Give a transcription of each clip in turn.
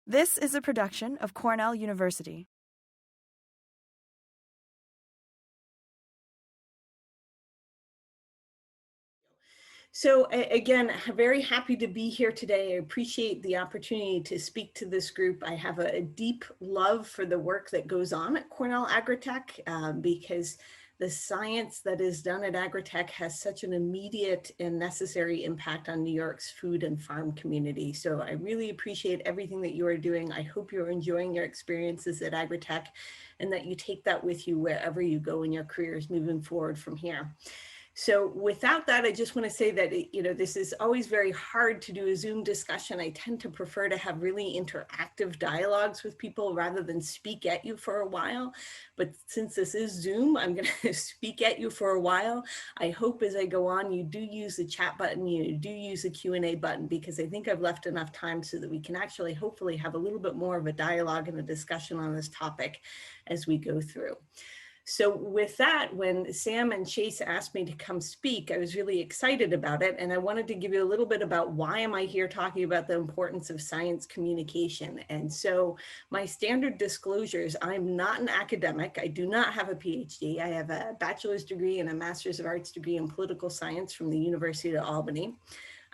This is a production of Cornell University. So again, very happy to be here today. I appreciate the opportunity to speak to this group. I have a deep love for the work that goes on at Cornell Agritech because the science that is done at Agritech has such an immediate and necessary impact on New York's food and farm community. So I really appreciate everything that you are doing. I hope you're enjoying your experiences at Agritech and that you take that with you wherever you go in your careers moving forward from here. So without that, I just want to say that, this is always very hard to do a Zoom discussion. I tend to prefer to have really interactive dialogues with people rather than speak at you for a while. But since this is Zoom, I'm going to speak at you for a while. I hope as I go on, you do use the chat button, you do use the Q&A button, because I think I've left enough time so that we can actually hopefully have a little bit more of a dialogue and a discussion on this topic as we go through. So with that, when Sam and Chase asked me to come speak, I was really excited about it. And I wanted to give you a little bit about why am I here talking about the importance of science communication. And so my standard disclosures, I'm not an academic. I do not have a PhD. I have a bachelor's degree and a master's of arts degree in political science from the University of Albany.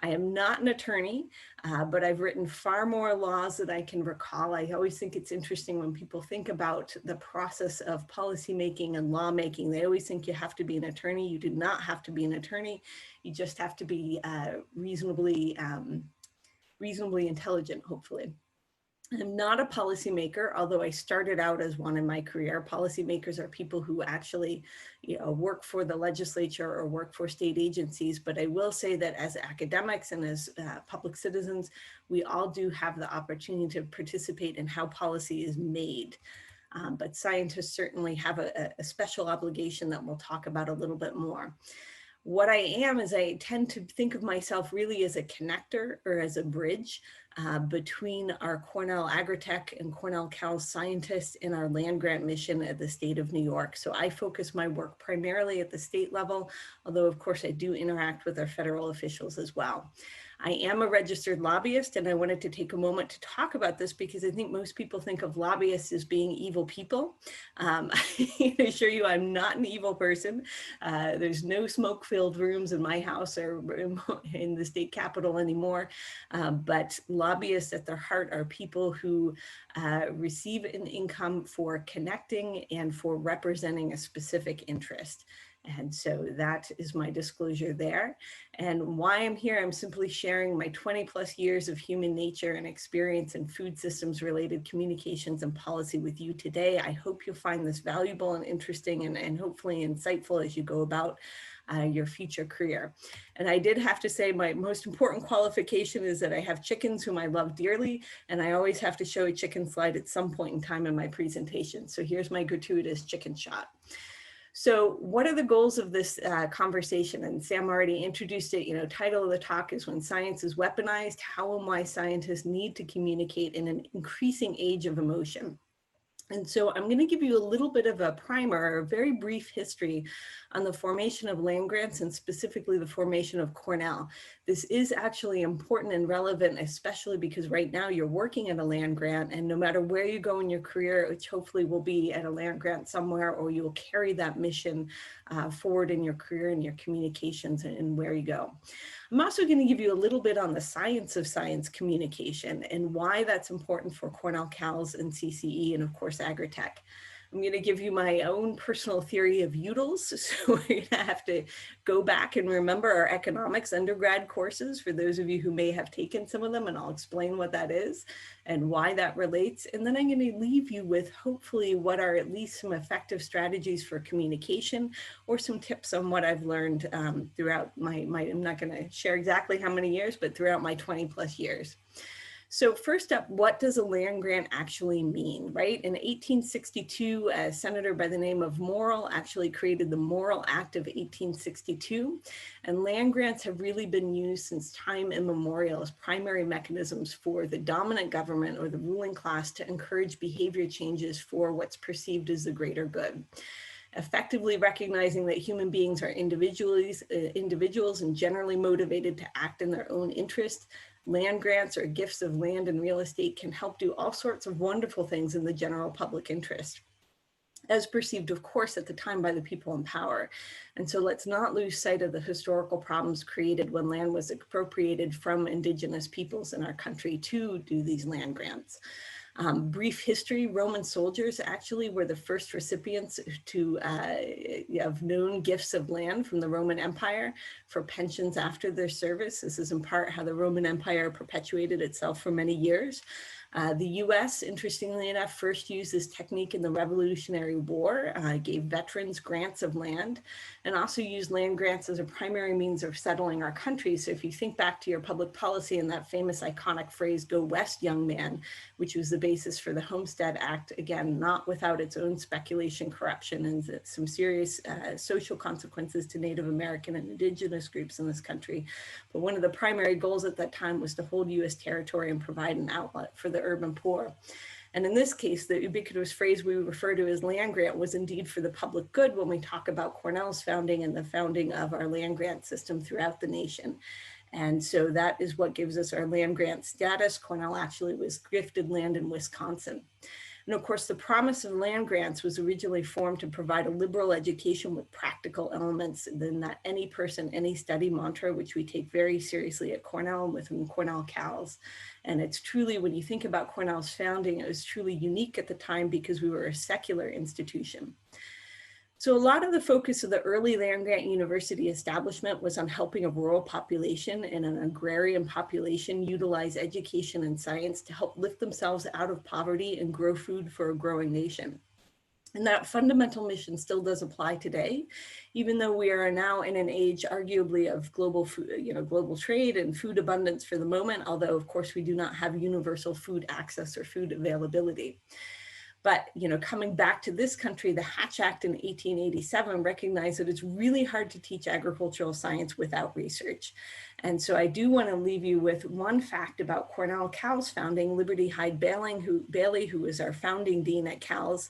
I am not an attorney, but I've written far more laws that I can recall. I always think it's interesting when people think about the process of policymaking and lawmaking. They always think you have to be an attorney. You do not have to be an attorney. You just have to be reasonably intelligent, hopefully. I'm not a policymaker, although I started out as one in my career. Policymakers are people who actually work for the legislature or work for state agencies. But I will say that as academics and as public citizens, we all do have the opportunity to participate in how policy is made. But scientists certainly have a special obligation that we'll talk about a little bit more. What I am is I tend to think of myself really as a connector or as a bridge between our Cornell Agritech and Cornell CALS scientists in our land grant mission at the state of New York. So I focus my work primarily at the state level, although of course I do interact with our federal officials as well. I am a registered lobbyist, and I wanted to take a moment to talk about this because I think most people think of lobbyists as being evil people. I can assure you I'm not an evil person. There's no smoke-filled rooms in my house or in the state capitol anymore, but lobbyists at their heart are people who receive an income for connecting and for representing a specific interest. And so that is my disclosure there. And why I'm here, I'm simply sharing my 20 plus years of human nature and experience in food systems related communications and policy with you today. I hope you'll find this valuable and interesting and hopefully insightful as you go about your future career. And I did have to say my most important qualification is that I have chickens whom I love dearly, and I always have to show a chicken slide at some point in time in my presentation. So here's my gratuitous chicken shot. So what are the goals of this conversation? And Sam already introduced it. Title of the talk is When Science is Weaponized, How and Why Scientists Need to Communicate in an Increasing Age of Emotion. And so I'm going to give you a little bit of a primer, a very brief history on the formation of land grants and specifically the formation of Cornell. This is actually important and relevant, especially because right now you're working at a land grant, and no matter where you go in your career, which hopefully will be at a land grant somewhere, or you'll carry that mission forward in your career and your communications and where you go. I'm also going to give you a little bit on the science of science communication and why that's important for Cornell CALS and CCE and of course Agritech. I'm going to give you my own personal theory of utils. So we're going to have to go back and remember our economics undergrad courses for those of you who may have taken some of them, and I'll explain what that is and why that relates. And then I'm going to leave you with hopefully what are at least some effective strategies for communication or some tips on what I've learned throughout I'm not going to share exactly how many years, but throughout my 20 plus years. So first up, what does a land grant actually mean, right? In 1862, a senator by the name of Morrill actually created the Morrill Act of 1862, and land grants have really been used since time immemorial as primary mechanisms for the dominant government or the ruling class to encourage behavior changes for what's perceived as the greater good. Effectively recognizing that human beings are individuals and generally motivated to act in their own interest, Land grants or gifts of land and real estate can help do all sorts of wonderful things in the general public interest, as perceived, of course, at the time by the people in power. And so let's not lose sight of the historical problems created when land was appropriated from indigenous peoples in our country to do these land grants. Brief history, Roman soldiers actually were the first recipients of known gifts of land from the Roman Empire for pensions after their service. This is in part how the Roman Empire perpetuated itself for many years. The US, interestingly enough, first used this technique in the Revolutionary War, gave veterans grants of land, and also used land grants as a primary means of settling our country. So if you think back to your public policy and that famous iconic phrase, "Go west, young man," which was the basis for the Homestead Act, again, not without its own speculation, corruption, and some serious social consequences to Native American and indigenous groups in this country. But one of the primary goals at that time was to hold US territory and provide an outlet for the urban poor. And in this case, the ubiquitous phrase we refer to as land grant was indeed for the public good when we talk about Cornell's founding and the founding of our land grant system throughout the nation. And so that is what gives us our land grant status. Cornell actually was gifted land in Wisconsin. And of course, the promise of land grants was originally formed to provide a liberal education with practical elements, then that any person, any study mantra, which we take very seriously at Cornell and within Cornell CALS. And it's truly, when you think about Cornell's founding, it was truly unique at the time because we were a secular institution. So a lot of the focus of the early land-grant university establishment was on helping a rural population and an agrarian population utilize education and science to help lift themselves out of poverty and grow food for a growing nation. And that fundamental mission still does apply today, even though we are now in an age arguably of global food, global trade and food abundance for the moment, although of course we do not have universal food access or food availability. But coming back to this country, the Hatch Act in 1887 recognized that it's really hard to teach agricultural science without research. And so I do want to leave you with one fact about Cornell CALS founding. Liberty Hyde Bailey, who was our founding dean at CALS,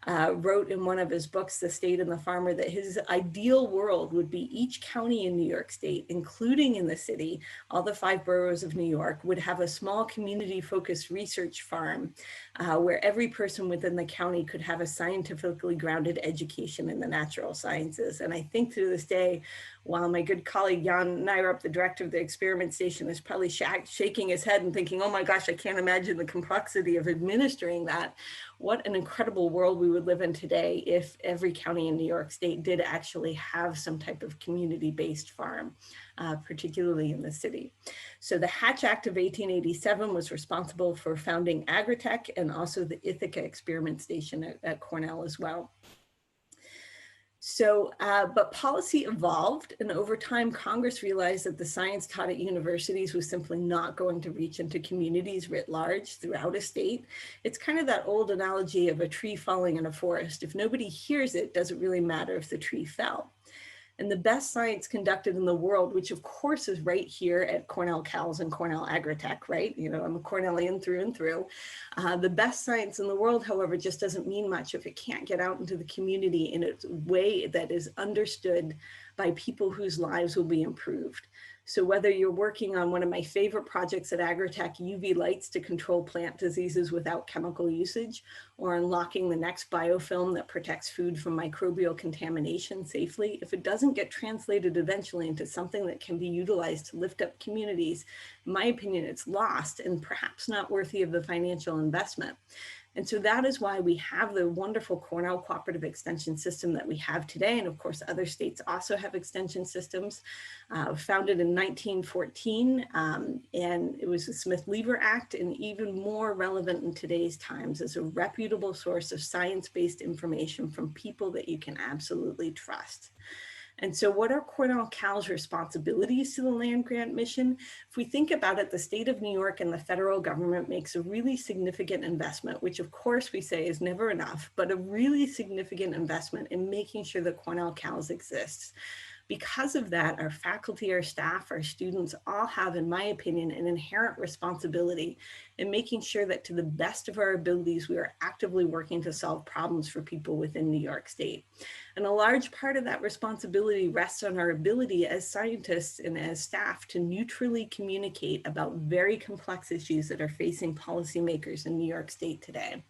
wrote in one of his books, The State and the Farmer, that his ideal world would be each county in New York State, including in the city, all the 5 boroughs of New York, would have a small community-focused research farm where every person within the county could have a scientifically grounded education in the natural sciences. And I think to this day, while my good colleague Jan Nyrup, the director of the experiment station, is probably shaking his head and thinking, oh my gosh, I can't imagine the complexity of administering that. What an incredible world we would live in today if every county in New York State did actually have some type of community-based farm, particularly in the city. So the Hatch Act of 1887 was responsible for founding Agritech and also the Ithaca experiment station at Cornell as well. So, but policy evolved, and over time, Congress realized that the science taught at universities was simply not going to reach into communities writ large throughout a state. It's kind of that old analogy of a tree falling in a forest. If nobody hears it, does it really matter if the tree fell? And the best science conducted in the world, which of course is right here at Cornell CALS and Cornell Agritech, right? I'm a Cornellian through and through. The best science in the world, however, just doesn't mean much if it can't get out into the community in a way that is understood by people whose lives will be improved. So whether you're working on one of my favorite projects at Agritech, UV lights to control plant diseases without chemical usage, or unlocking the next biofilm that protects food from microbial contamination safely, if it doesn't get translated eventually into something that can be utilized to lift up communities, in my opinion, it's lost and perhaps not worthy of the financial investment. And so that is why we have the wonderful Cornell cooperative extension system that we have today. And of course, other states also have extension systems, founded in 1914. And it was the Smith-Lever Act, and even more relevant in today's times as a reputable source of science-based information from people that you can absolutely trust. And so what are Cornell CALS responsibilities to the land grant mission? If we think about it, the state of New York and the federal government makes a really significant investment, which of course we say is never enough, but a really significant investment in making sure that Cornell CALS exists. Because of that, our faculty, our staff, our students all have, in my opinion, an inherent responsibility in making sure that to the best of our abilities, we are actively working to solve problems for people within New York State. And a large part of that responsibility rests on our ability as scientists and as staff to neutrally communicate about very complex issues that are facing policymakers in New York State today.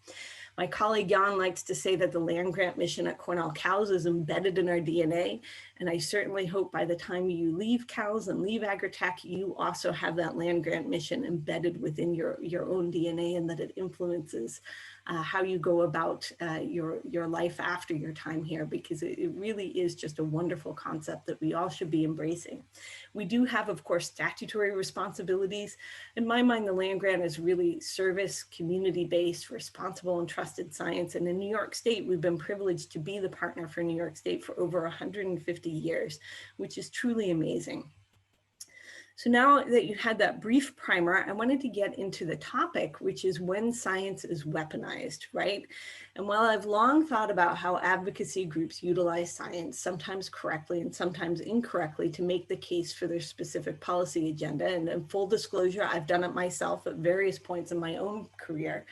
My colleague Jan likes to say that the land grant mission at Cornell CALS is embedded in our DNA, and I certainly hope by the time you leave CALS and leave Agritech, you also have that land grant mission embedded within your own DNA, and that it influences how you go about your life after your time here, because it really is just a wonderful concept that we all should be embracing. We do have, of course, statutory responsibilities. In my mind, the land grant is really service, community-based, responsible, and trusted science. And in New York State, we've been privileged to be the partner for New York State for over 150 years, which is truly amazing. So now that you had that brief primer, I wanted to get into the topic, which is when science is weaponized, right? And while I've long thought about how advocacy groups utilize science, sometimes correctly and sometimes incorrectly, to make the case for their specific policy agenda, and in full disclosure, I've done it myself at various points in my own career,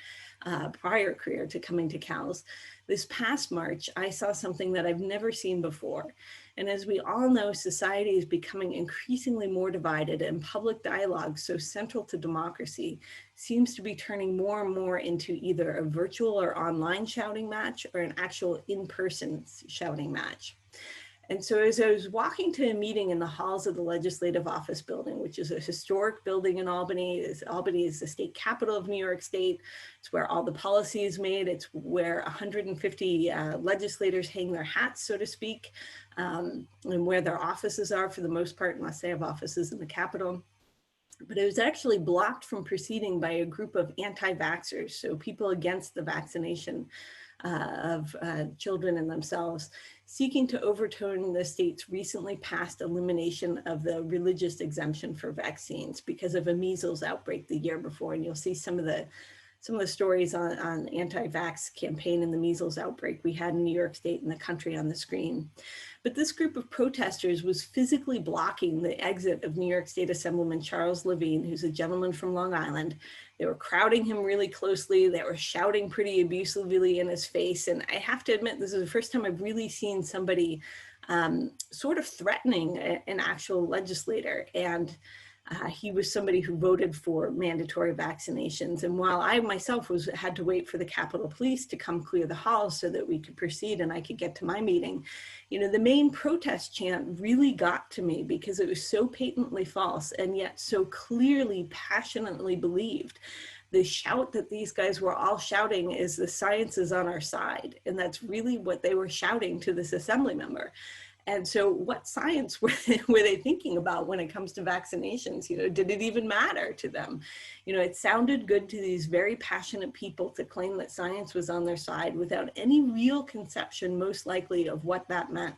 prior career to coming to CALS. This past March, I saw something that I've never seen before. And as we all know, society is becoming increasingly more divided, and public dialogue, so central to democracy, seems to be turning more and more into either a virtual or online shouting match or an actual in-person shouting match. And so as I was walking to a meeting in the halls of the Legislative Office Building, which is a historic building in Albany. Albany is the state capital of New York State. It's where all the policy is made. It's where 150 legislators hang their hats, so to speak, and where their offices are for the most part, unless they have offices in the Capitol. But it was actually blocked from proceeding by a group of anti-vaxxers, so people against the vaccination of children and themselves, seeking to overturn the state's recently passed elimination of the religious exemption for vaccines because of a measles outbreak the year before. And you'll see some of the stories on anti-vax campaign and the measles outbreak we had in New York State and the country on the screen. But this group of protesters was physically blocking the exit of New York State Assemblyman Charles Levine, who's a gentleman from Long Island. They were crowding him really closely. They were shouting pretty abusively in his face. And I have to admit, this is the first time I've really seen somebody sort of threatening an actual legislator. And he was somebody who voted for mandatory vaccinations. And while I myself had to wait for the Capitol Police to come clear the halls so that we could proceed and I could get to my meeting, you know, the main protest chant really got to me because it was so patently false and yet so clearly, passionately believed. The shout that these guys were all shouting is the science is on our side. And that's really what they were shouting to this assembly member. And so what science were they thinking about when it comes to vaccinations? You know, did it even matter to them? You know, it sounded good to these very passionate people to claim that science was on their side without any real conception, most likely, of what that meant.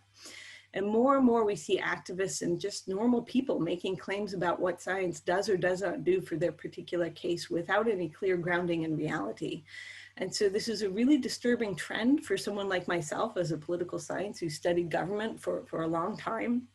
And more we see activists and just normal people making claims about what science does or does not do for their particular case without any clear grounding in reality. And so this is a really disturbing trend for someone like myself as a political science who studied government for a long time.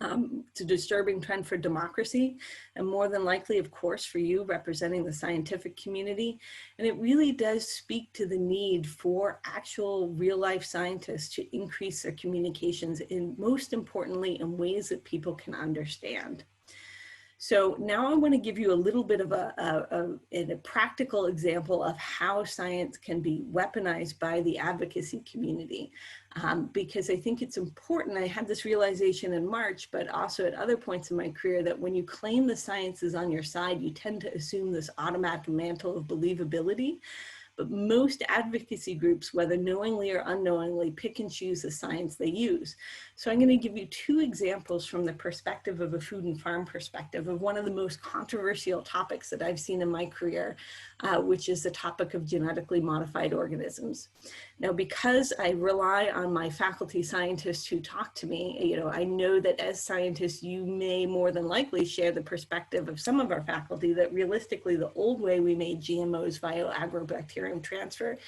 It's a disturbing trend for democracy, and more than likely, of course, for you representing the scientific community. And it really does speak to the need for actual real-life scientists to increase their communications, and most importantly, in ways that people can understand. So now I want to give you a little bit of a practical example of how science can be weaponized by the advocacy community, because I think it's important. I had this realization in March, but also at other points in my career, that when you claim the science is on your side, you tend to assume this automatic mantle of believability. But most advocacy groups, whether knowingly or unknowingly, pick and choose the science they use. So I'm going to give you two examples from the perspective of a food and farm perspective of one of the most controversial topics that I've seen in my career, which is the topic of genetically modified organisms. Now, because I rely on my faculty scientists who talk to me, you know, I know that as scientists, you may more than likely share the perspective of some of our faculty that realistically the old way we made GMOs via agrobacterium transfer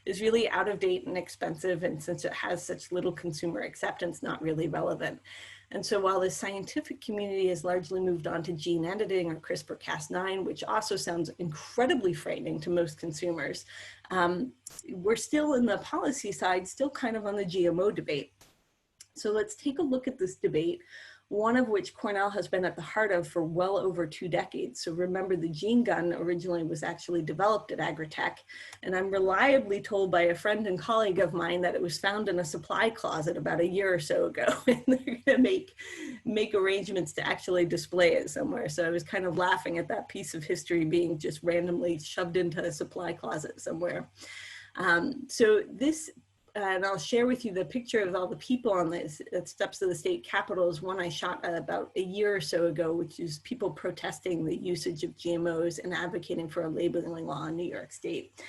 is really out of date and expensive, and since it has such little consumer acceptance, not really relevant. And so while the scientific community has largely moved on to gene editing or CRISPR-Cas9, which also sounds incredibly frightening to most consumers, we're still in the policy side, still kind of on the GMO debate. So let's take a look at this debate, one of which Cornell has been at the heart of for well over 2 decades. So remember, the gene gun originally was actually developed at Agritech, and I'm reliably told by a friend and colleague of mine that it was found in a supply closet about a year or so ago, and they're gonna make arrangements to actually display it somewhere. So I was kind of laughing at that piece of history being just randomly shoved into a supply closet somewhere. And I'll share with you the picture of all the people on the steps of the state capitol is one I shot about a year or so ago, which is people protesting the usage of GMOs and advocating for a labeling law in New York State.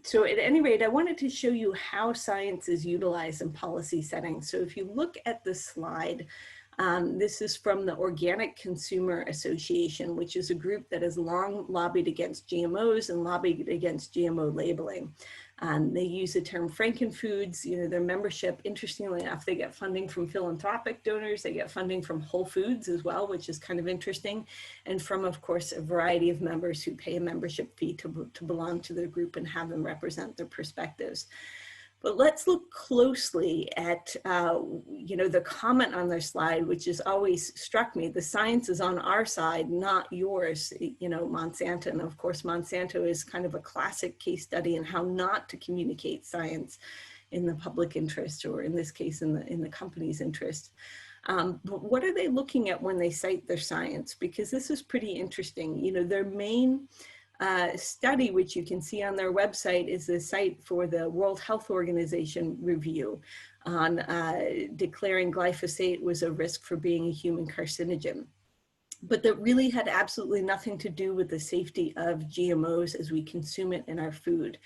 So at any rate, I wanted to show you how science is utilized in policy settings. So if you look at the slide, this is from the Organic Consumer Association, which is a group that has long lobbied against GMOs and lobbied against GMO labeling. They use the term frankenfoods. You know, their membership, interestingly enough, they get funding from philanthropic donors. They get funding from Whole Foods as well, which is kind of interesting. And from, of course, a variety of members who pay a membership fee to belong to their group and have them represent their perspectives. But let's look closely at, you know, the comment on their slide, which has always struck me. The science is on our side, not yours, you know, Monsanto. And of course, Monsanto is kind of a classic case study in how not to communicate science in the public interest, or in this case, in the company's interest. But what are they looking at when they cite their science? Because this is pretty interesting. You know, their main study, which you can see on their website, is the site for the World Health Organization review on declaring glyphosate was a risk for being a human carcinogen. But that really had absolutely nothing to do with the safety of GMOs as we consume it in our food.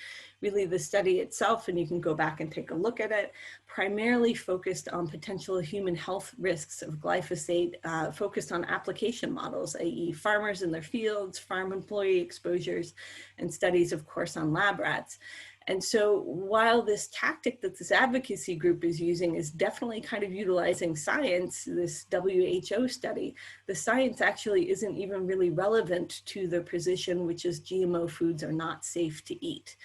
Really, the study itself, and you can go back and take a look at it, primarily focused on potential human health risks of glyphosate, focused on application models, i.e. farmers in their fields, farm employee exposures, and studies, of course, on lab rats. And so while this tactic that this advocacy group is using is definitely kind of utilizing science, this WHO study, the science actually isn't even really relevant to the position, which is GMO foods are not safe to eat.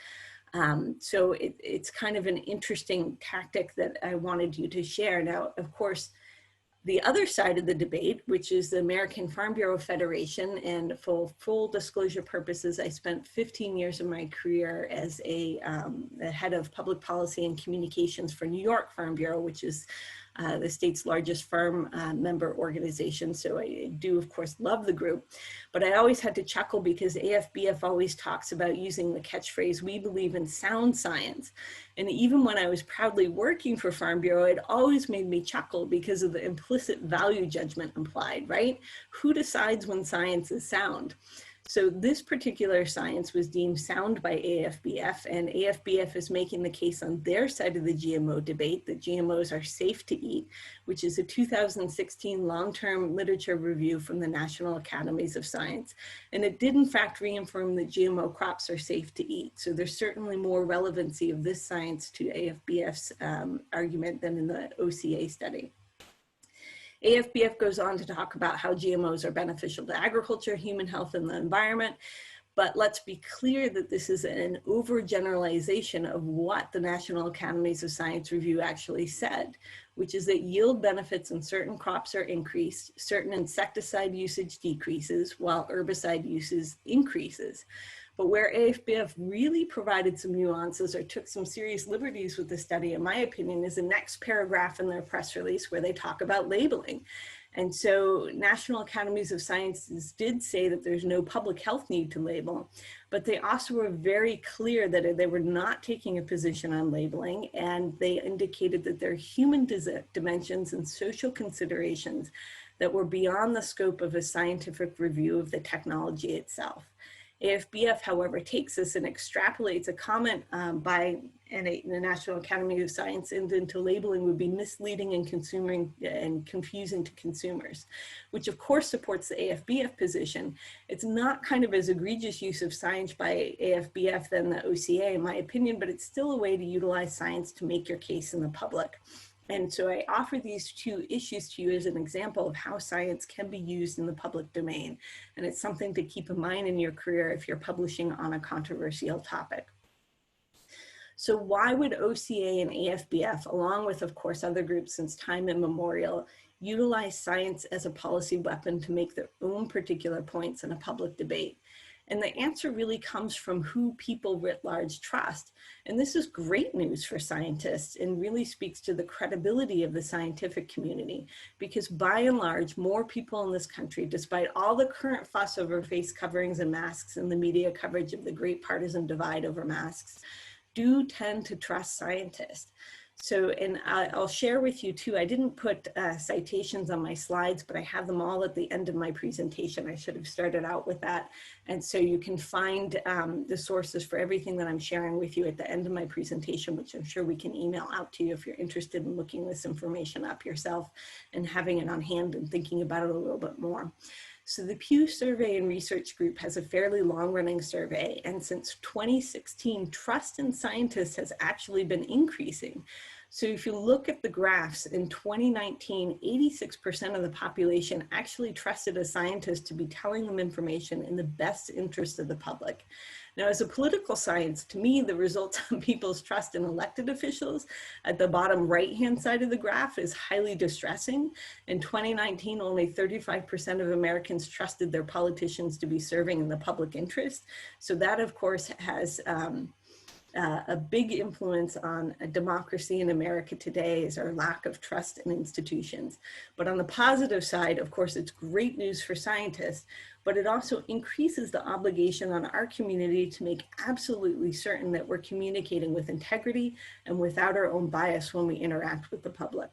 So it's kind of an interesting tactic that I wanted you to share. Now, of course, the other side of the debate, which is the American Farm Bureau Federation, and for full disclosure purposes, I spent 15 years of my career as the head of public policy and communications for New York Farm Bureau, which is the state's largest farm member organization. So I do, of course, love the group, but I always had to chuckle because AFBF always talks about using the catchphrase, "We believe in sound science." And even when I was proudly working for Farm Bureau, it always made me chuckle because of the implicit value judgment implied, right? Who decides when science is sound? So this particular science was deemed sound by AFBF, and AFBF is making the case on their side of the GMO debate that GMOs are safe to eat, which is a 2016 long-term literature review from the National Academies of Science. And it did in fact reaffirm that GMO crops are safe to eat. So there's certainly more relevancy of this science to AFBF's argument than in the OCA study. AFBF goes on to talk about how GMOs are beneficial to agriculture, human health, and the environment. But let's be clear that this is an overgeneralization of what the National Academies of Science review actually said, which is that yield benefits in certain crops are increased, certain insecticide usage decreases, while herbicide usage increases. But where AFBF really provided some nuances or took some serious liberties with the study, in my opinion, is the next paragraph in their press release where they talk about labeling. And so National Academies of Sciences did say that there's no public health need to label, but they also were very clear that they were not taking a position on labeling, and they indicated that there are human dimensions and social considerations that were beyond the scope of a scientific review of the technology itself. AFBF, however, takes this and extrapolates a comment by the National Academy of Science into labeling would be misleading and confusing to consumers, which of course supports the AFBF position. It's not kind of as egregious use of science by AFBF than the OCA, in my opinion, but it's still a way to utilize science to make your case in the public. And so I offer these two issues to you as an example of how science can be used in the public domain. And it's something to keep in mind in your career if you're publishing on a controversial topic. So why would OCA and AFBF, along with, of course, other groups since time immemorial, utilize science as a policy weapon to make their own particular points in a public debate? And the answer really comes from who people writ large trust. And this is great news for scientists and really speaks to the credibility of the scientific community, because by and large, more people in this country, despite all the current fuss over face coverings and masks and the media coverage of the great partisan divide over masks, do tend to trust scientists. So, and I'll share with you too, I didn't put citations on my slides, but I have them all at the end of my presentation. I should have started out with that. And so you can find the sources for everything that I'm sharing with you at the end of my presentation, which I'm sure we can email out to you if you're interested in looking this information up yourself and having it on hand and thinking about it a little bit more. So the Pew Survey and Research Group has a fairly long-running survey, and since 2016, trust in scientists has actually been increasing. So if you look at the graphs, in 2019, 86% of the population actually trusted a scientist to be telling them information in the best interest of the public. Now, as a political science, to me, the results on people's trust in elected officials at the bottom right-hand side of the graph is highly distressing. In 2019, only 35% of Americans trusted their politicians to be serving in the public interest. So that, of course, has a big influence on a democracy in America today is our lack of trust in institutions. But on the positive side, of course, it's great news for scientists, but it also increases the obligation on our community to make absolutely certain that we're communicating with integrity and without our own bias when we interact with the public.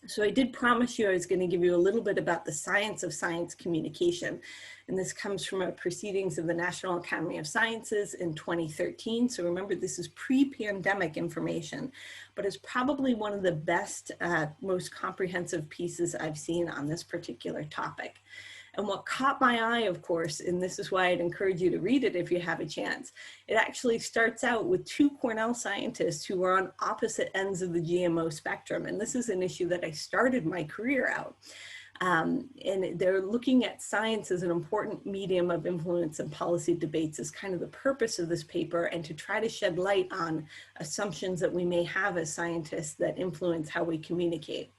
So I did promise you I was going to give you a little bit about the science of science communication. And this comes from a proceedings of the National Academy of Sciences in 2013. So remember, this is pre-pandemic information, but it's probably one of the best, most comprehensive pieces I've seen on this particular topic. And what caught my eye, of course, and this is why I'd encourage you to read it if you have a chance, it actually starts out with two Cornell scientists who are on opposite ends of the GMO spectrum. And this is an issue that I started my career out. And they're looking at science as an important medium of influence and policy debates as kind of the purpose of this paper, and to try to shed light on assumptions that we may have as scientists that influence how we communicate.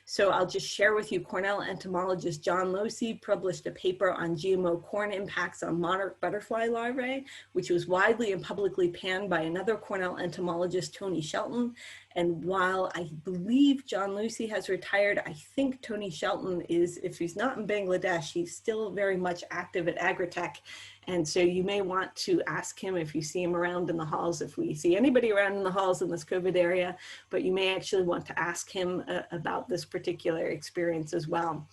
So I'll just share with you, Cornell entomologist John Losey published a paper on GMO corn impacts on monarch butterfly larvae, which was widely and publicly panned by another Cornell entomologist, Tony Shelton. And while I believe John Losey has retired, I think Tony Shelton is, if he's not in Bangladesh, he's still very much active at Agritech. And so you may want to ask him if you see him around in the halls, if we see anybody around in the halls in this COVID area, but you may actually want to ask him about this particular experience as well.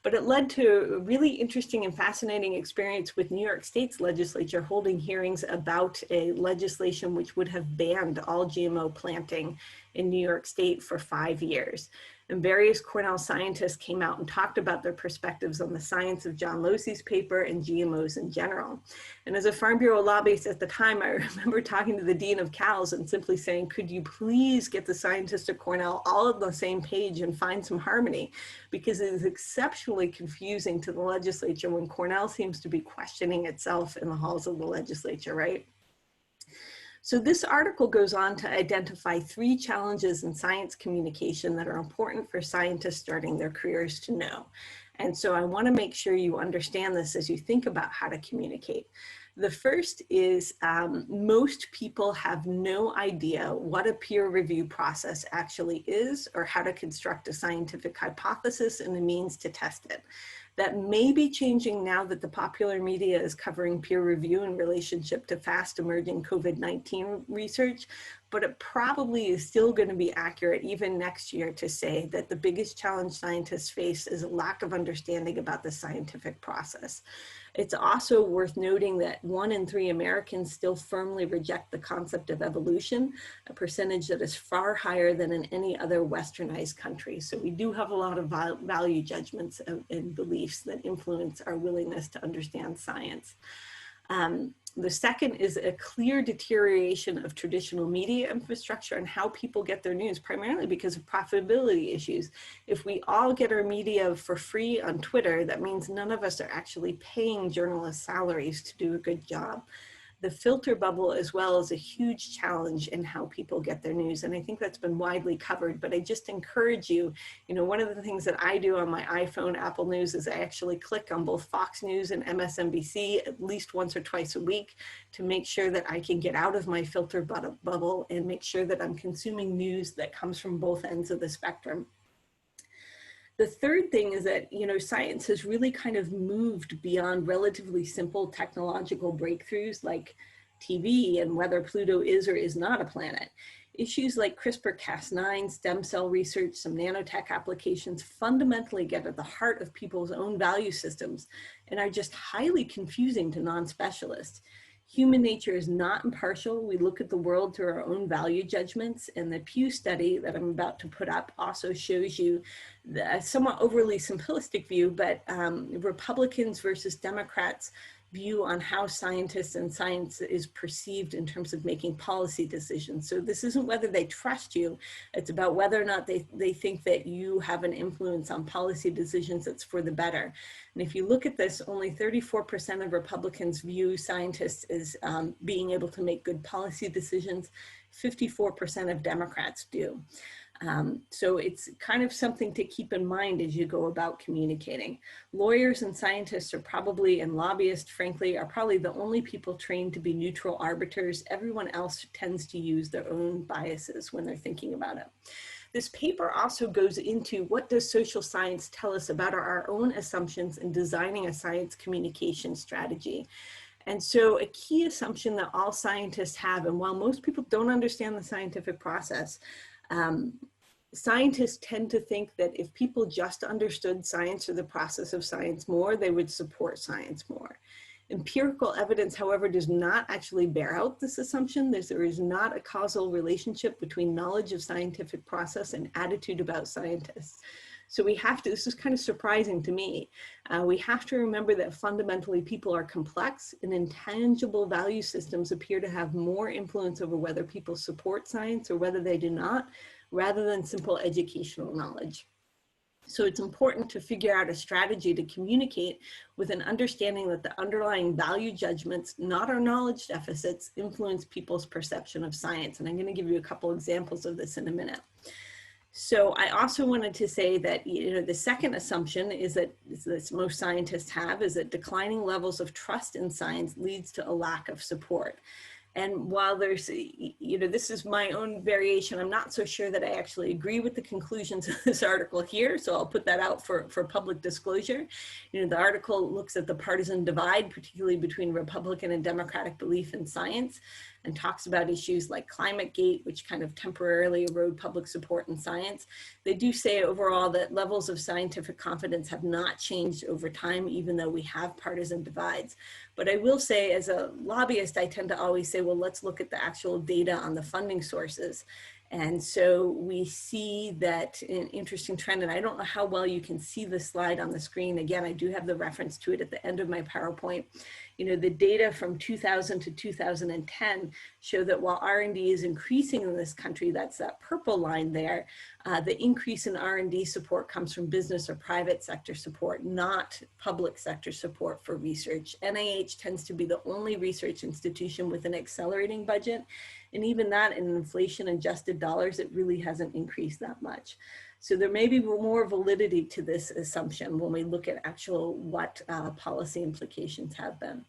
But it led to a really interesting and fascinating experience with New York State's legislature holding hearings about a legislation which would have banned all GMO planting in New York State for 5 years. And various Cornell scientists came out and talked about their perspectives on the science of John Losey's paper and GMOs in general. And as a Farm Bureau lobbyist at the time, I remember talking to the Dean of CALS and simply saying, could you please get the scientists at Cornell all on the same page and find some harmony? Because it is exceptionally confusing to the legislature when Cornell seems to be questioning itself in the halls of the legislature, right? So this article goes on to identify 3 challenges in science communication that are important for scientists starting their careers to know. And so I want to make sure you understand this as you think about how to communicate. The first is most people have no idea what a peer review process actually is, or how to construct a scientific hypothesis and the means to test it. That may be changing now that the popular media is covering peer review in relationship to fast emerging COVID-19 research, but it probably is still going to be accurate even next year to say that the biggest challenge scientists face is a lack of understanding about the scientific process. It's also worth noting that 1 in 3 Americans still firmly reject the concept of evolution, a percentage that is far higher than in any other westernized country. So we do have a lot of value judgments and beliefs that influence our willingness to understand science. The second is a clear deterioration of traditional media infrastructure and how people get their news, primarily because of profitability issues. If we all get our media for free on Twitter, that means none of us are actually paying journalists salaries to do a good job. The filter bubble as well is a huge challenge in how people get their news. And I think that's been widely covered, but I just encourage you, one of the things that I do on my iPhone, Apple News, is I actually click on both Fox News and MSNBC at least once or twice a week to make sure that I can get out of my filter bubble and make sure that I'm consuming news that comes from both ends of the spectrum. The third thing is that, science has really kind of moved beyond relatively simple technological breakthroughs like TV and whether Pluto is or is not a planet. Issues like CRISPR-Cas9, stem cell research, some nanotech applications fundamentally get at the heart of people's own value systems and are just highly confusing to non-specialists. Human nature is not impartial. We look at the world through our own value judgments, and the Pew study that I'm about to put up also shows you a somewhat overly simplistic view, but Republicans versus Democrats' view on how scientists and science is perceived in terms of making policy decisions. So this isn't whether they trust you, it's about whether or not they think that you have an influence on policy decisions that's for the better. And if you look at this, only 34% of Republicans view scientists as being able to make good policy decisions. 54% of Democrats do. So it's kind of something to keep in mind as you go about communicating. Lawyers and scientists are probably, and lobbyists, frankly, are probably the only people trained to be neutral arbiters. Everyone else tends to use their own biases when they're thinking about it. This paper also goes into what does social science tell us about our own assumptions in designing a science communication strategy. And so a key assumption that all scientists have, and while most people don't understand the scientific process, scientists tend to think that if people just understood science or the process of science more, they would support science more. Empirical evidence, however, does not actually bear out this assumption. There is not a causal relationship between knowledge of scientific process and attitude about scientists. So we have to, this is kind of surprising to me, we have to remember that fundamentally people are complex and intangible value systems appear to have more influence over whether people support science or whether they do not, rather than simple educational knowledge. So it's important to figure out a strategy to communicate with an understanding that the underlying value judgments, not our knowledge deficits, influence people's perception of science. And I'm going to give you a couple examples of this in a minute. So I also wanted to say that, the second assumption is that most scientists have is that declining levels of trust in science leads to a lack of support. And while there's, this is my own variation, I'm not so sure that I actually agree with the conclusions of this article here. So I'll put that out for public disclosure. The article looks at the partisan divide, particularly between Republican and Democratic belief in science, and talks about issues like ClimateGate, which kind of temporarily erode public support in science. They do say overall that levels of scientific confidence have not changed over time, even though we have partisan divides. But I will say, as a lobbyist, I tend to always say, well, let's look at the actual data on the funding sources. And so we see that an interesting trend, and I don't know how well you can see the slide on the screen. Again, I do have the reference to it at the end of my PowerPoint. The data from 2000 to 2010 show that while R&D is increasing in this country, that's that purple line there, the increase in R&D support comes from business or private sector support, not public sector support for research. NIH tends to be the only research institution with an accelerating budget. And even that in inflation adjusted dollars, it really hasn't increased that much. So there may be more validity to this assumption when we look at what policy implications have been.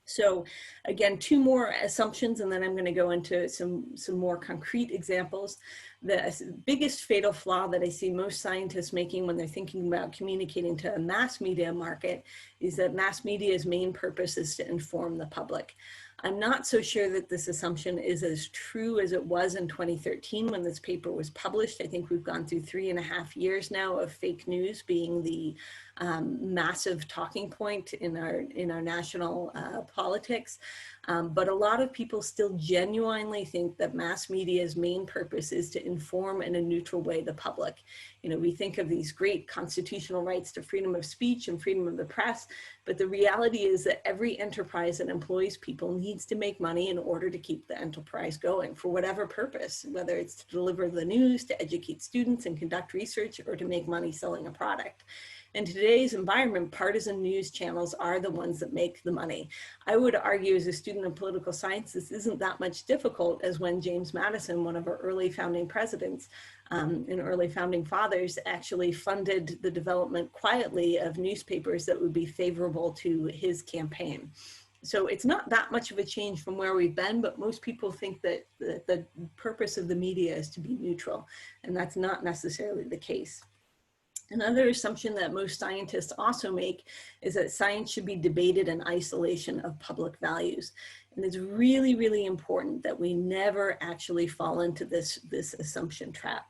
So again, two more assumptions, and then I'm going to go into some more concrete examples. The biggest fatal flaw that I see most scientists making when they're thinking about communicating to a mass media market is that mass media's main purpose is to inform the public. I'm not so sure that this assumption is as true as it was in 2013 when this paper was published. I think we've gone through 3.5 years now of fake news being the massive talking point in our national politics. But a lot of people still genuinely think that mass media's main purpose is to inform in a neutral way the public. You know, we think of these great constitutional rights to freedom of speech and freedom of the press, but the reality is that every enterprise that employs people needs to make money in order to keep the enterprise going for whatever purpose, whether it's to deliver the news, to educate students and conduct research, or to make money selling a product. In today's environment, partisan news channels are the ones that make the money. I would argue as a student of political science, this isn't that much difficult as when James Madison, one of our early founding presidents and early founding fathers, actually funded the development quietly of newspapers that would be favorable to his campaign. So it's not that much of a change from where we've been, but most people think that the purpose of the media is to be neutral, and that's not necessarily the case. Another assumption that most scientists also make is that science should be debated in isolation of public values. And it's really, really important that we never actually fall into this assumption trap.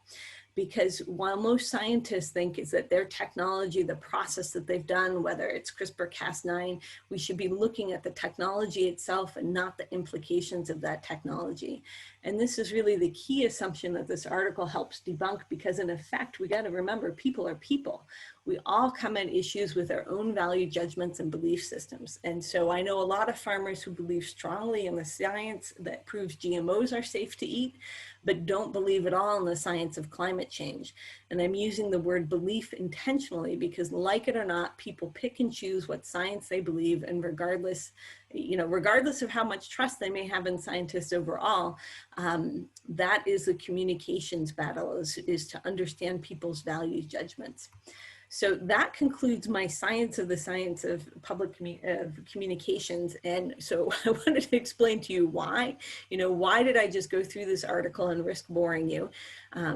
Because while most scientists think is that their technology, the process that they've done, whether it's CRISPR-Cas9, we should be looking at the technology itself and not the implications of that technology. And this is really the key assumption that this article helps debunk, because in effect, we got to remember people are people. We all come at issues with our own value judgments and belief systems. And so I know a lot of farmers who believe strongly in the science that proves GMOs are safe to eat, but don't believe at all in the science of climate change. And I'm using the word belief intentionally because, like it or not, people pick and choose what science they believe, and regardless of how much trust they may have in scientists overall, that is the communications battle, is to understand people's value judgments. So that concludes my science of public communications. And so I wanted to explain to you why. Why did I just go through this article and risk boring you?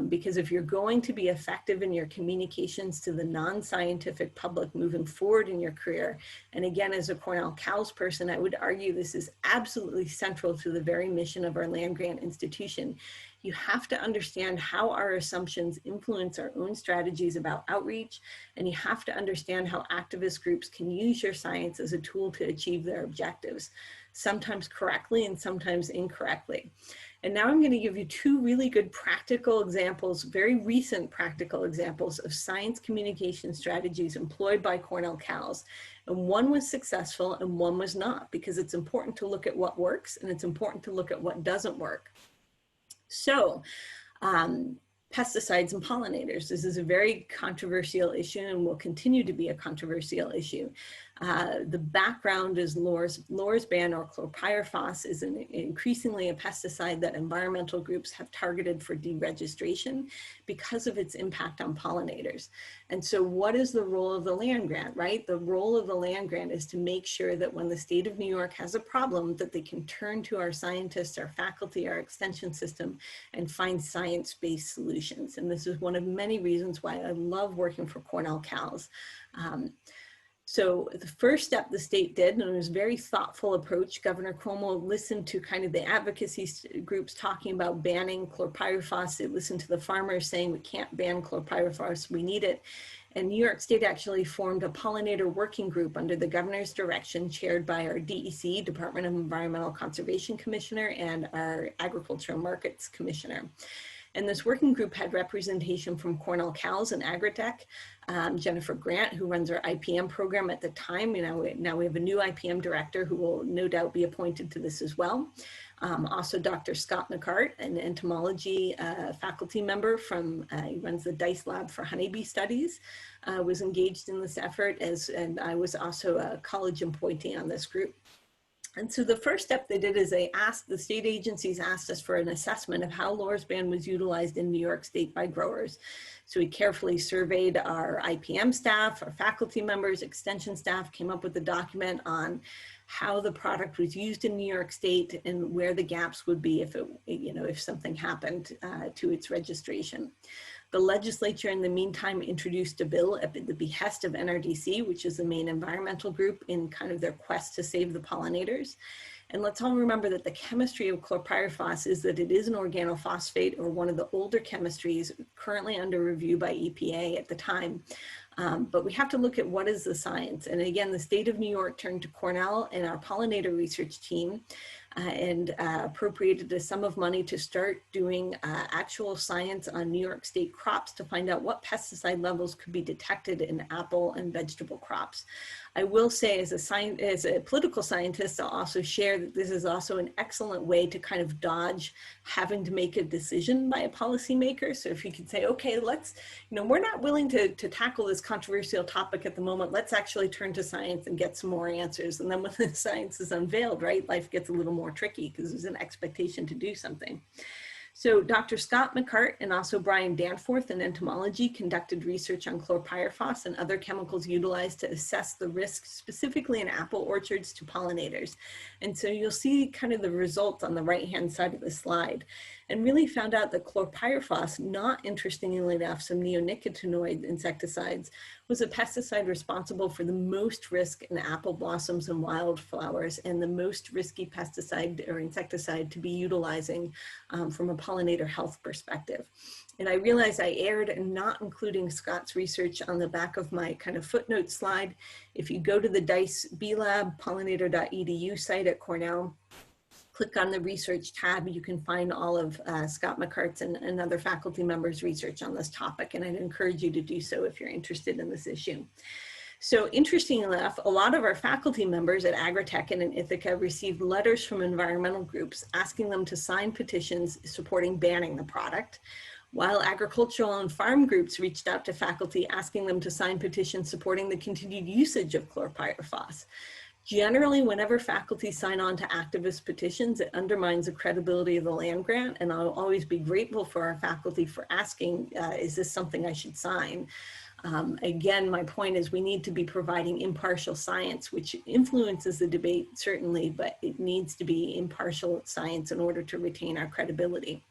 Because if you're going to be effective in your communications to the non-scientific public moving forward in your career, and again, as a Cornell CALS person, I would argue this is absolutely central to the very mission of our land-grant institution. You have to understand how our assumptions influence our own strategies about outreach, and you have to understand how activist groups can use your science as a tool to achieve their objectives, sometimes correctly and sometimes incorrectly. And now I'm going to give you two really good practical examples, very recent practical examples of science communication strategies employed by Cornell CALS. And one was successful and one was not, because it's important to look at what works and it's important to look at what doesn't work. So, pesticides and pollinators. This is a very controversial issue and will continue to be a controversial issue. The background is lorsban, or chlorpyrifos, is increasingly a pesticide that environmental groups have targeted for deregistration because of its impact on pollinators. And so what is the role of the land grant, right? The role of the land grant is to make sure that when the state of New York has a problem, that they can turn to our scientists, our faculty, our extension system, and find science-based solutions. And this is one of many reasons why I love working for Cornell CALS. So the first step the state did, and it was a very thoughtful approach, Governor Cuomo listened to kind of the advocacy groups talking about banning chlorpyrifos. They listened to the farmers saying we can't ban chlorpyrifos, we need it. And New York State actually formed a pollinator working group under the governor's direction, chaired by our DEC, Department of Environmental Conservation Commissioner, and our Agricultural Markets Commissioner. And this working group had representation from Cornell CALS and Agritech, Jennifer Grant, who runs our IPM program at the time. Now we have a new IPM director who will no doubt be appointed to this as well. Also Dr. Scott McCart, an entomology faculty member he runs the DICE lab for honeybee studies, was engaged in this effort, and I was also a college appointee on this group. And so the first step they did is the state agencies asked us for an assessment of how lorsban was utilized in New York State by growers. So we carefully surveyed our IPM staff, our faculty members, extension staff, came up with a document on how the product was used in New York State and where the gaps would be if something happened to its registration. The legislature, in the meantime, introduced a bill at the behest of NRDC, which is the main environmental group, in kind of their quest to save the pollinators. And let's all remember that the chemistry of chlorpyrifos is that it is an organophosphate, or one of the older chemistries currently under review by EPA at the time. But we have to look at what is the science. And again, the state of New York turned to Cornell and our pollinator research team and appropriated a sum of money to start doing actual science on New York State crops to find out what pesticide levels could be detected in apple and vegetable crops. I will say, as a political scientist, I'll also share that this is also an excellent way to kind of dodge having to make a decision by a policymaker. So if you could say, okay, let's, we're not willing to tackle this controversial topic at the moment, let's actually turn to science and get some more answers. And then when the science is unveiled, right, life gets a little more tricky because there's an expectation to do something. So Dr. Scott McCart and also Brian Danforth in entomology conducted research on chlorpyrifos and other chemicals utilized to assess the risk specifically in apple orchards to pollinators. And so you'll see kind of the results on the right-hand side of the slide, and really found out that chlorpyrifos, not interestingly enough, some neonicotinoid insecticides, was a pesticide responsible for the most risk in apple blossoms and wildflowers, and the most risky pesticide or insecticide to be utilizing from a pollinator health perspective. And I realize I erred in not including Scott's research on the back of my kind of footnote slide. If you go to the DICE B-Lab pollinator.edu site at Cornell, click on the research tab, you can find all of Scott McCart's and other faculty members' research on this topic, and I'd encourage you to do so if you're interested in this issue. So interestingly enough, a lot of our faculty members at Agritech and in Ithaca received letters from environmental groups asking them to sign petitions supporting banning the product, while agricultural and farm groups reached out to faculty asking them to sign petitions supporting the continued usage of chlorpyrifos. Generally, whenever faculty sign on to activist petitions, it undermines the credibility of the land grant, and I'll always be grateful for our faculty for asking, is this something I should sign? Again, my point is we need to be providing impartial science, which influences the debate, certainly, but it needs to be impartial science in order to retain our credibility.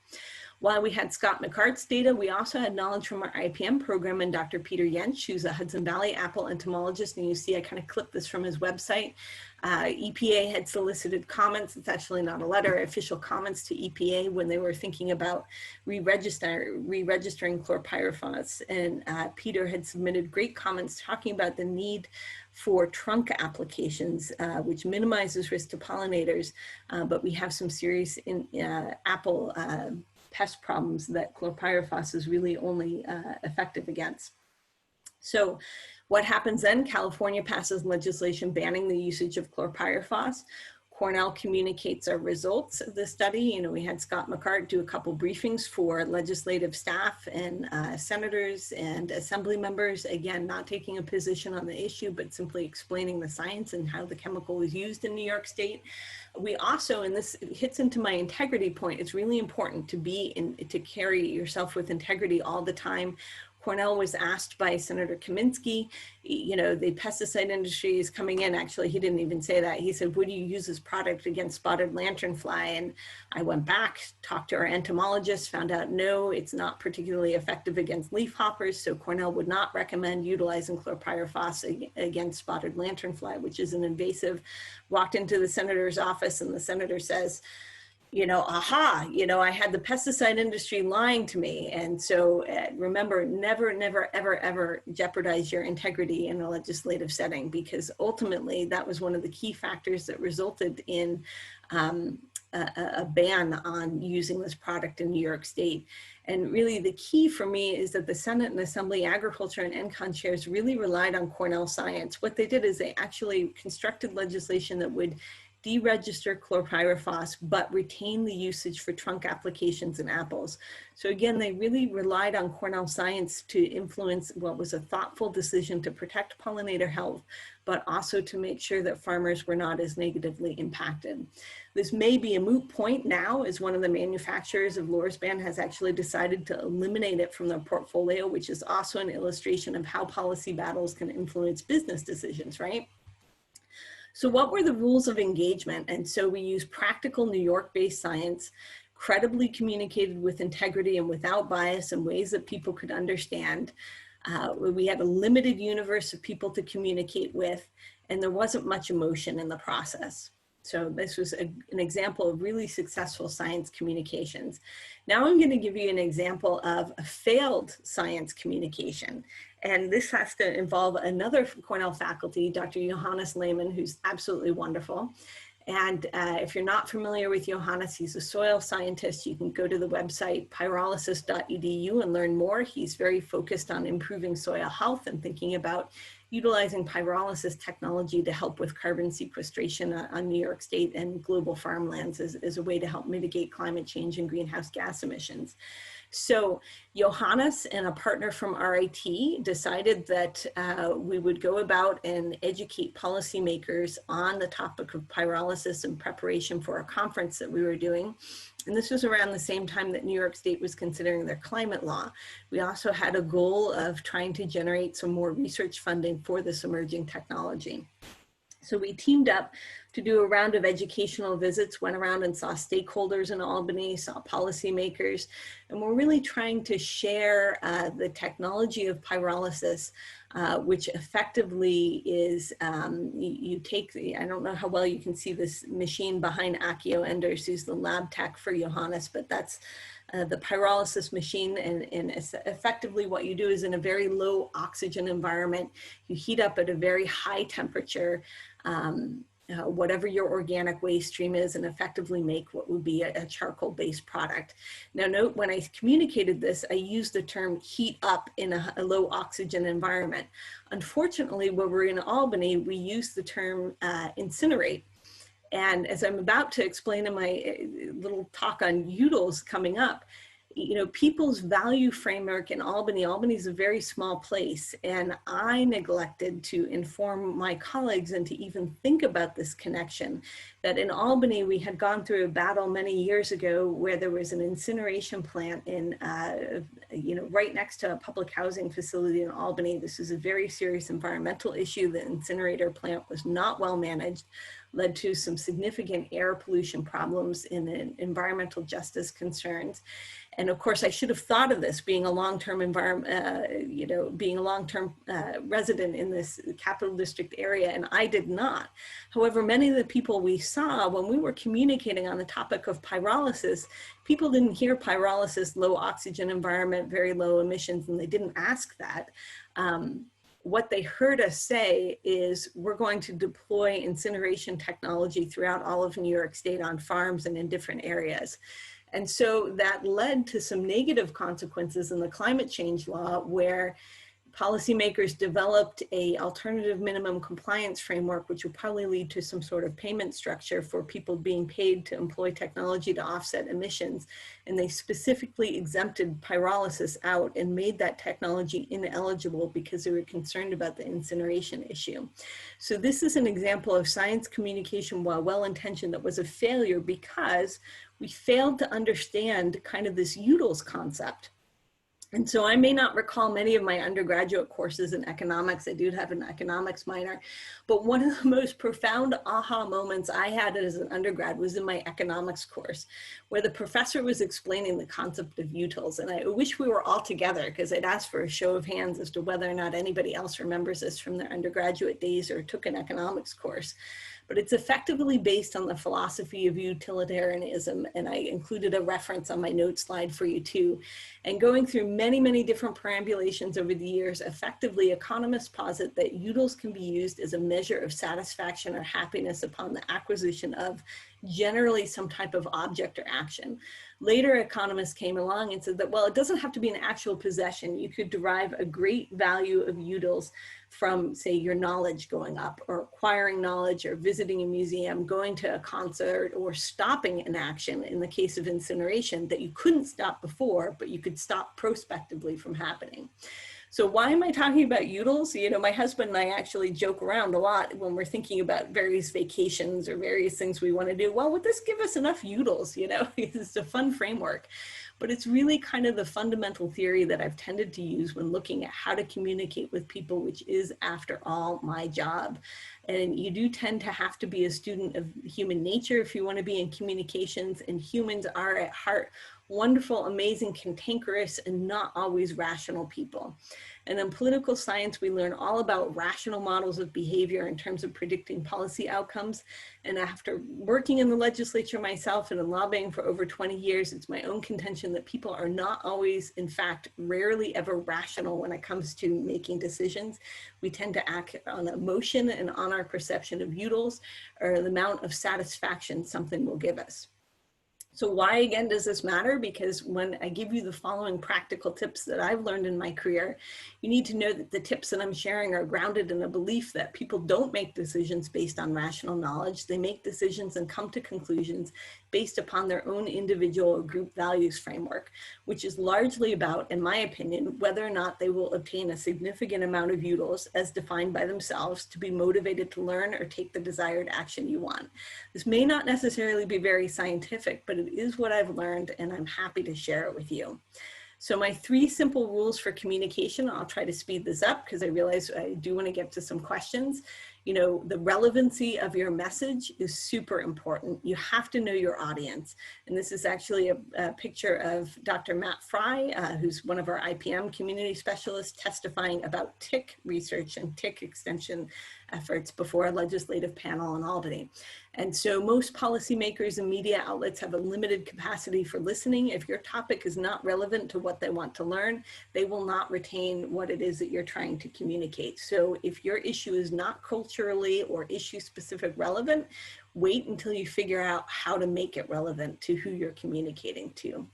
While we had Scott McCart's data, we also had knowledge from our IPM program and Dr. Peter Jensch, who's a Hudson Valley apple entomologist. And you see, I kind of clipped this from his website. EPA had solicited comments. It's actually not a letter, official comments to EPA when they were thinking about re-registering chlorpyrifos. And Peter had submitted great comments talking about the need for trunk applications, which minimizes risk to pollinators. But we have some serious apple pest problems that chlorpyrifos is really only effective against. So what happens then? California passes legislation banning the usage of chlorpyrifos. Cornell communicates our results of the study. We had Scott McCart do a couple briefings for legislative staff and senators and assembly members, again, not taking a position on the issue, but simply explaining the science and how the chemical was used in New York State. We also, and this hits into my integrity point, it's really important to carry yourself with integrity all the time. Cornell was asked by Senator Kaminsky, the pesticide industry is coming in. Actually, he didn't even say that. He said, would you use this product against spotted lanternfly? And I went back, talked to our entomologist, found out, no, it's not particularly effective against leafhoppers. So Cornell would not recommend utilizing chlorpyrifos against spotted lanternfly, which is an invasive. Walked into the senator's office and the senator says, I had the pesticide industry lying to me. And so remember, never, never, ever, ever jeopardize your integrity in a legislative setting, because ultimately that was one of the key factors that resulted in a ban on using this product in New York State. And really the key for me is that the Senate and Assembly Agriculture and NCON chairs really relied on Cornell science. What they did is they actually constructed legislation that would deregister chlorpyrifos, but retain the usage for trunk applications in apples. So again, they really relied on Cornell science to influence what was a thoughtful decision to protect pollinator health, but also to make sure that farmers were not as negatively impacted. This may be a moot point now, as one of the manufacturers of Lorsban has actually decided to eliminate it from their portfolio, which is also an illustration of how policy battles can influence business decisions, right? So what were the rules of engagement? And so we used practical New York-based science, credibly communicated with integrity and without bias in ways that people could understand. We had a limited universe of people to communicate with, and there wasn't much emotion in the process. So this was an example of really successful science communications. Now I'm going to give you an example of a failed science communication. And this has to involve another Cornell faculty, Dr. Johannes Lehmann, who's absolutely wonderful. And if you're not familiar with Johannes, he's a soil scientist. You can go to the website pyrolysis.edu and learn more. He's very focused on improving soil health and thinking about utilizing pyrolysis technology to help with carbon sequestration on New York State and global farmlands as a way to help mitigate climate change and greenhouse gas emissions. So Johannes and a partner from RIT decided that we would go about and educate policymakers on the topic of pyrolysis in preparation for a conference that we were doing. And this was around the same time that New York State was considering their climate law. We also had a goal of trying to generate some more research funding for this emerging technology. So we teamed up to do a round of educational visits, went around and saw stakeholders in Albany, saw policymakers, and we're really trying to share the technology of pyrolysis, which effectively is, you take the, I don't know how well you can see this machine behind Akio Enders, who's the lab tech for Johannes, but that's the pyrolysis machine, and effectively what you do is in a very low oxygen environment, you heat up at a very high temperature, whatever your organic waste stream is, and effectively make what would be a charcoal-based product. Now note, when I communicated this, I used the term heat up in a low oxygen environment. Unfortunately, when we're in Albany, we use the term incinerate. And as I'm about to explain in my little talk on utils coming up, you know, people's value framework in Albany is a very small place, and I neglected to inform my colleagues and to even think about this connection, that in Albany we had gone through a battle many years ago where there was an incineration plant in, you know, right next to a public housing facility in Albany. This is a very serious environmental issue. The incinerator plant was not well managed, led to some significant air pollution problems and environmental justice concerns. And of course, I should have thought of this being a long-term you know, being a long-term resident in this Capital District area, and I did not. However, many of the people we saw when we were communicating on the topic of pyrolysis, people didn't hear pyrolysis, low oxygen environment, very low emissions, and they didn't ask that. What they heard us say is we're going to deploy incineration technology throughout all of New York State on farms and in different areas. And so that led to some negative consequences in the climate change law, where policymakers developed a alternative minimum compliance framework, which would probably lead to some sort of payment structure for people being paid to employ technology to offset emissions. And they specifically exempted pyrolysis out and made that technology ineligible because they were concerned about the incineration issue. So this is an example of science communication, while well-intentioned, that was a failure because we failed to understand kind of this utils concept. And so I may not recall many of my undergraduate courses in economics. I do have an economics minor, but one of the most profound aha moments I had as an undergrad was in my economics course, where the professor was explaining the concept of utils. And I wish we were all together, because I'd ask for a show of hands as to whether or not anybody else remembers this from their undergraduate days or took an economics course. But it's effectively based on the philosophy of utilitarianism, and I included a reference on my note slide for you too. And going through many, many different perambulations over the years, effectively economists posit that utils can be used as a measure of satisfaction or happiness upon the acquisition of generally some type of object or action. Later economists came along and said that, well, it doesn't have to be an actual possession. You could derive a great value of utils from, say, your knowledge going up, or acquiring knowledge, or visiting a museum, going to a concert, or stopping an action in the case of incineration that you couldn't stop before, but you could stop prospectively from happening. So why am I talking about utils? You know, my husband and I actually joke around a lot when we're thinking about various vacations or various things we want to do. Well, would this give us enough utils? You know, it's a fun framework. But it's really kind of the fundamental theory that I've tended to use when looking at how to communicate with people, which is, after all, my job. And you do tend to have to be a student of human nature if you want to be in communications, and humans are at heart wonderful, amazing, cantankerous, and not always rational people. And in political science, we learn all about rational models of behavior in terms of predicting policy outcomes. And after working in the legislature myself and in lobbying for over 20 years, it's my own contention that people are not always, in fact, rarely ever rational when it comes to making decisions. We tend to act on emotion and on our perception of utils or the amount of satisfaction something will give us. So why, again, does this matter? Because when I give you the following practical tips that I've learned in my career, you need to know that the tips that I'm sharing are grounded in a belief that people don't make decisions based on rational knowledge. They make decisions and come to conclusions based upon their own individual or group values framework, which is largely about, in my opinion, whether or not they will obtain a significant amount of utils as defined by themselves to be motivated to learn or take the desired action you want. This may not necessarily be very scientific, but it is what I've learned, and I'm happy to share it with you. So my 3 simple rules for communication, I'll try to speed this up because I realize I do want to get to some questions. You know, the relevancy of your message is super important. You have to know your audience. And this is actually a picture of Dr. Matt Fry, who's one of our IPM community specialists, testifying about tick research and tick extension efforts before a legislative panel in Albany. And so most policymakers and media outlets have a limited capacity for listening. If your topic is not relevant to what they want to learn, they will not retain what it is that you're trying to communicate. So if your issue is not culturally or issue specific relevant, wait until you figure out how to make it relevant to who you're communicating to.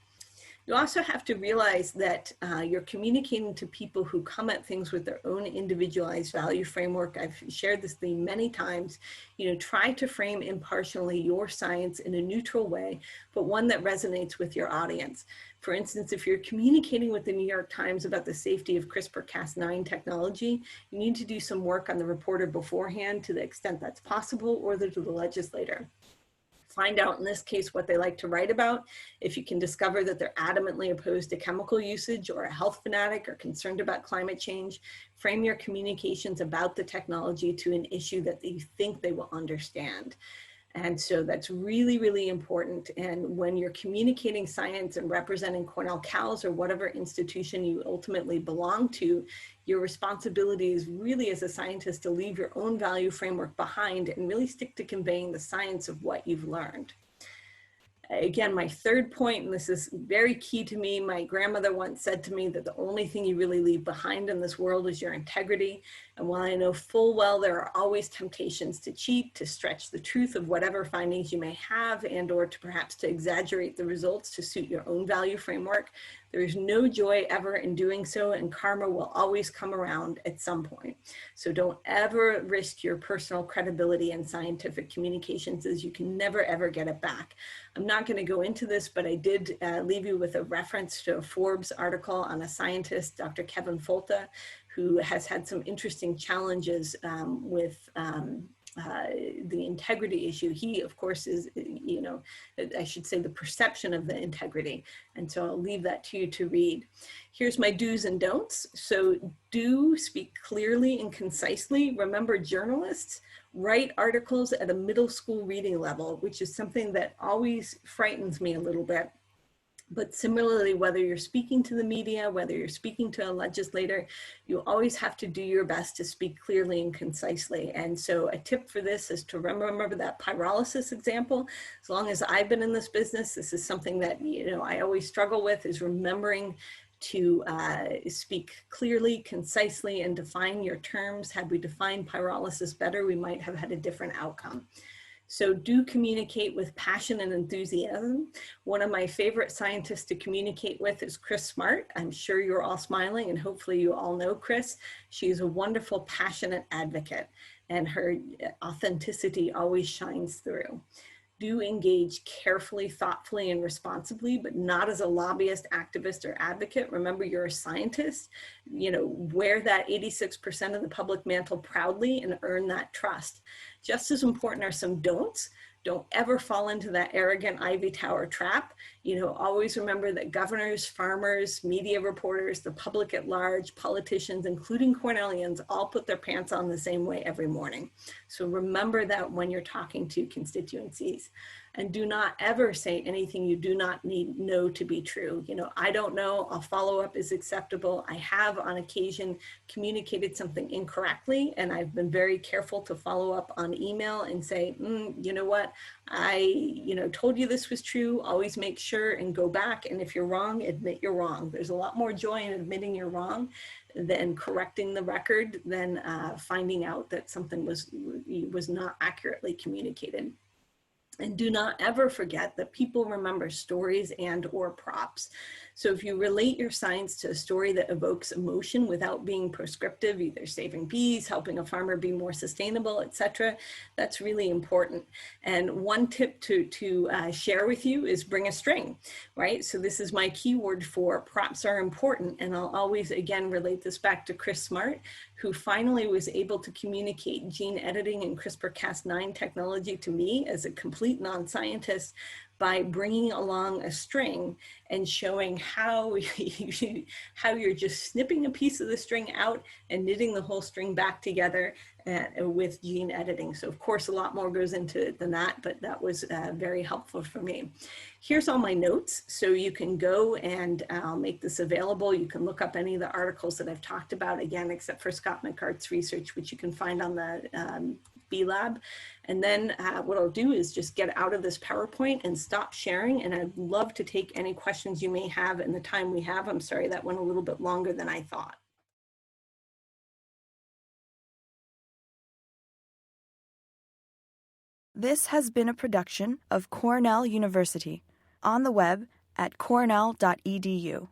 You also have to realize that you're communicating to people who come at things with their own individualized value framework. I've shared this theme many times. You know, try to frame impartially your science in a neutral way, but one that resonates with your audience. For instance, if you're communicating with the New York Times about the safety of CRISPR-Cas9 technology, you need to do some work on the reporter beforehand to the extent that's possible, or to the legislator. Find out in this case what they like to write about. If you can discover that they're adamantly opposed to chemical usage or a health fanatic or concerned about climate change, frame your communications about the technology to an issue that you think they will understand. And so that's really, really important. And when you're communicating science and representing Cornell CALS or whatever institution you ultimately belong to, your responsibility is really as a scientist to leave your own value framework behind and really stick to conveying the science of what you've learned. Again, my 3rd point, and this is very key to me, my grandmother once said to me that the only thing you really leave behind in this world is your integrity. And while I know full well there are always temptations to cheat, to stretch the truth of whatever findings you may have, and or to perhaps to exaggerate the results to suit your own value framework, there is no joy ever in doing so, and karma will always come around at some point. So don't ever risk your personal credibility in scientific communications, as you can never ever get it back. I'm not going to go into this, but I did leave you with a reference to a Forbes article on a scientist, Dr. Kevin Folta, who has had some interesting challenges with the integrity issue. He, of course, is, you know, I should say the perception of the integrity. And so I'll leave that to you to read. Here's my do's and don'ts. So do speak clearly and concisely. Remember, journalists write articles at a middle school reading level, which is something that always frightens me a little bit. But similarly, whether you're speaking to the media, whether you're speaking to a legislator, you always have to do your best to speak clearly and concisely. And so a tip for this is to remember that pyrolysis example. As long as I've been in this business, this is something that, you know, I always struggle with, is remembering to speak clearly, concisely, and define your terms. Had we defined pyrolysis better, we might have had a different outcome. So do communicate with passion and enthusiasm. One of my favorite scientists to communicate with is Chris Smart. I'm sure you're all smiling, and hopefully you all know Chris. She's a wonderful, passionate advocate, and her authenticity always shines through. Do engage carefully, thoughtfully, and responsibly, but not as a lobbyist, activist, or advocate. Remember, you're a scientist. You know, wear that 86% of the public mantle proudly and earn that trust. Just as important are some don'ts. Don't ever fall into that arrogant Ivy Tower trap. You know, always remember that governors, farmers, media reporters, the public at large, politicians, including Cornellians, all put their pants on the same way every morning. So remember that when you're talking to constituencies. And do not ever say anything you do not know to be true. I don't know, a follow-up is acceptable. I have on occasion communicated something incorrectly, and I've been very careful to follow up on email and say, you know what, I told you this was true. Always make sure and go back. And if you're wrong, admit you're wrong. There's a lot more joy in admitting you're wrong than correcting the record, than finding out that something was not accurately communicated. And do not ever forget that people remember stories and or props. So if you relate your science to a story that evokes emotion without being prescriptive, either saving bees, helping a farmer be more sustainable, etc., that's really important. And one tip to share with you is bring a string, right? So this is my keyword for props are important. And I'll always, again, relate this back to Chris Smart, who finally was able to communicate gene editing and CRISPR-Cas9 technology to me as a complete non-scientist by bringing along a string and showing how you're just snipping a piece of the string out and knitting the whole string back together with gene editing. So of course, a lot more goes into it than that, but that was very helpful for me. Here's all my notes. So you can go and I'll make this available. You can look up any of the articles that I've talked about, again, except for Scott McCart's research, which you can find on the B Lab. And then what I'll do is just get out of this PowerPoint and stop sharing. And I'd love to take any questions you may have in the time we have. I'm sorry, that went a little bit longer than I thought. This has been a production of Cornell University, on the web at cornell.edu.